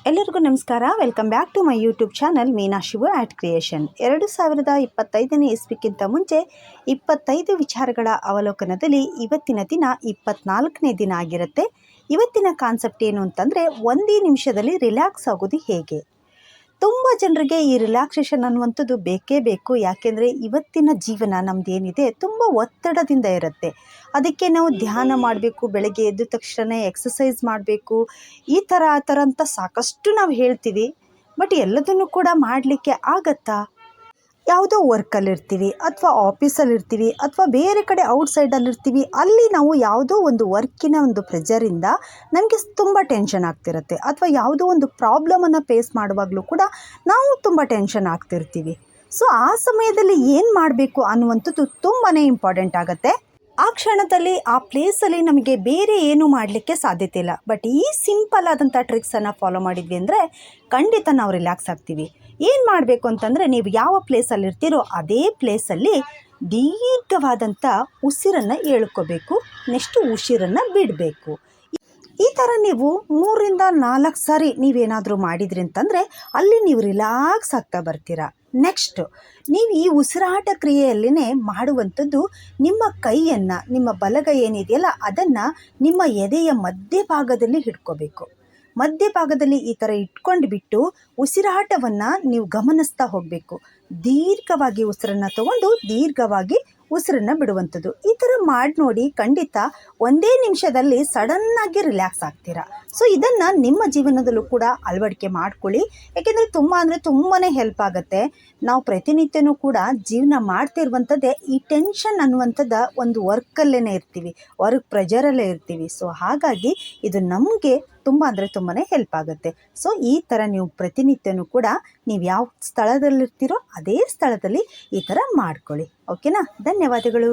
ಎಲ್ಲರಿಗೂ ನಮಸ್ಕಾರ. Welcome back to my YouTube channel Meena Shivu art creation. 2025ನೇ ಇಸ್ವಿಕ್ಕಿಂತ ಮುಂಚೆ 25 ವಿಚಾರಗಳ ಅವಲೋಕನದಲ್ಲಿ ಇವತ್ತಿನ ದಿನ 24ನೇ ದಿನ ಆಗಿರುತ್ತೆ. ಇವತ್ತಿನ ಕಾನ್ಸೆಪ್ಟ್ ಏನು ಅಂತಂದರೆ, ಒಂದೇ ನಿಮಿಷದಲ್ಲಿ ರಿಲ್ಯಾಕ್ಸ್ ಆಗೋದು ಹೇಗೆ. ತುಂಬ ಜನರಿಗೆ ಈ ರಿಲ್ಯಾಕ್ಸೇಷನ್ ಅನ್ನುವಂಥದ್ದು ಬೇಕೇ ಬೇಕು. ಯಾಕೆಂದರೆ ಇವತ್ತಿನ ಜೀವನ ನಮ್ಮದೇನಿದೆ ತುಂಬ ಒತ್ತಡದಿಂದ ಇರುತ್ತೆ. ಅದಕ್ಕೆ ನಾವು ಧ್ಯಾನ ಮಾಡಬೇಕು, ಬೆಳಗ್ಗೆ ಎದ್ದ ತಕ್ಷಣ ಎಕ್ಸಸೈಸ್ ಮಾಡಬೇಕು, ಈ ಥರ ಆ ಥರ ಅಂತ ಸಾಕಷ್ಟು ನಾವು ಹೇಳ್ತೀವಿ. ಬಟ್ ಎಲ್ಲದನ್ನು ಕೂಡ ಮಾಡಲಿಕ್ಕೆ ಆಗತ್ತಾ? ಯಾವುದೋ ವರ್ಕಲ್ಲಿರ್ತೀವಿ ಅಥವಾ ಆಫೀಸಲ್ಲಿರ್ತೀವಿ ಅಥವಾ ಬೇರೆ ಕಡೆ ಔಟ್ಸೈಡಲ್ಲಿರ್ತೀವಿ. ಅಲ್ಲಿ ನಾವು ಯಾವುದೋ ಒಂದು ವರ್ಕಿನ ಒಂದು ಪ್ರೆಜರಿಂದ ನಮಗೆ ತುಂಬ ಟೆನ್ಷನ್ ಆಗ್ತಿರುತ್ತೆ. ಅಥವಾ ಯಾವುದೋ ಒಂದು ಪ್ರಾಬ್ಲಮನ್ನು ಫೇಸ್ ಮಾಡುವಾಗಲೂ ಕೂಡ ನಾವು ತುಂಬ ಟೆನ್ಷನ್ ಆಗ್ತಿರ್ತೀವಿ. ಸೊ ಆ ಸಮಯದಲ್ಲಿ ಏನು ಮಾಡಬೇಕು ಅನ್ನುವಂಥದ್ದು ತುಂಬಾ ಇಂಪಾರ್ಟೆಂಟ್ ಆಗುತ್ತೆ. ಆ ಕ್ಷಣದಲ್ಲಿ ಆ ಪ್ಲೇಸಲ್ಲಿ ನಮಗೆ ಬೇರೆ ಏನು ಮಾಡಲಿಕ್ಕೆ ಸಾಧ್ಯತೆ ಇಲ್ಲ. ಬಟ್ ಈ ಸಿಂಪಲ್ ಆದಂಥ ಟ್ರಿಕ್ಸನ್ನು ಫಾಲೋ ಮಾಡಿದ್ವಿ ಅಂದರೆ ಖಂಡಿತ ನಾವು ರಿಲ್ಯಾಕ್ಸ್ ಆಗ್ತೀವಿ. ಏನು ಮಾಡಬೇಕು ಅಂತಂದರೆ, ನೀವು ಯಾವ ಪ್ಲೇಸಲ್ಲಿರ್ತೀರೋ ಅದೇ ಪ್ಲೇಸಲ್ಲಿ ದೀರ್ಘವಾದಂಥ ಉಸಿರನ್ನು ಎಳ್ಕೋಬೇಕು. ನೆಕ್ಸ್ಟು ಉಸಿರನ್ನು ಬಿಡಬೇಕು. ಈ ಥರ ನೀವು 3ರಿಂದ 4 ಸಾರಿ ನೀವೇನಾದರೂ ಮಾಡಿದ್ರಿ ಅಂತಂದರೆ ಅಲ್ಲಿ ನೀವು ರಿಲ್ಯಾಕ್ಸ್ ಆಗ್ತಾ ಬರ್ತೀರಾ. ನೆಕ್ಸ್ಟು ನೀವು ಈ ಉಸಿರಾಟ ಕ್ರಿಯೆಯಲ್ಲಿನೇ ಮಾಡುವಂಥದ್ದು, ನಿಮ್ಮ ಕೈಯನ್ನು, ನಿಮ್ಮ ಬಲಗೈ ಏನಿದೆಯಲ್ಲ ಅದನ್ನು ನಿಮ್ಮ ಎದೆಯ ಮಧ್ಯಭಾಗದಲ್ಲಿ ಹಿಡ್ಕೋಬೇಕು. ಮಧ್ಯಭಾಗದಲ್ಲಿ ಈ ಥರ ಇಟ್ಕೊಂಡು ಬಿಟ್ಟು ಉಸಿರಾಟವನ್ನು ನೀವು ಗಮನಿಸ್ತಾ ಹೋಗಬೇಕು. ದೀರ್ಘವಾಗಿ ಉಸಿರನ್ನು ತಗೊಂಡು ದೀರ್ಘವಾಗಿ ಉಸಿರನ್ನು ಬಿಡುವಂಥದ್ದು. ಈ ಥರ ಮಾಡಿ ನೋಡಿ, ಖಂಡಿತ ಒಂದೇ ನಿಮಿಷದಲ್ಲಿ ಸಡನ್ನಾಗಿ ರಿಲ್ಯಾಕ್ಸ್ ಆಗ್ತೀರಾ. ಸೊ ಇದನ್ನು ನಿಮ್ಮ ಜೀವನದಲ್ಲೂ ಕೂಡ ಅಳವಡಿಕೆ ಮಾಡ್ಕೊಳ್ಳಿ. ಯಾಕೆಂದರೆ ತುಂಬಾ ಹೆಲ್ಪ್ ಆಗುತ್ತೆ. ನಾವು ಪ್ರತಿನಿತ್ಯನೂ ಕೂಡ ಜೀವನ ಮಾಡ್ತಿರುವಂಥದ್ದೇ ಈ ಟೆನ್ಷನ್ ಅನ್ನುವಂಥದ್ದು ಒಂದು ವರ್ಕಲ್ಲೇ ಇರ್ತೀವಿ, ವರ್ಕ್ ಪ್ರೆಜರಲ್ಲೇ ಇರ್ತೀವಿ. ಸೊ ಹಾಗಾಗಿ ಇದು ನಮಗೆ ತುಂಬಾ ಹೆಲ್ಪ್ ಆಗುತ್ತೆ. ಸೊ ಈ ಥರ ನೀವು ಪ್ರತಿನಿತ್ಯನೂ ಕೂಡ ನೀವು ಯಾವ ಸ್ಥಳದಲ್ಲಿರ್ತೀರೋ ಅದೇ ಸ್ಥಳದಲ್ಲಿ ಈ ಥರ ಮಾಡ್ಕೊಳ್ಳಿ. ಓಕೆನಾ? ಧನ್ಯವಾದಗಳು.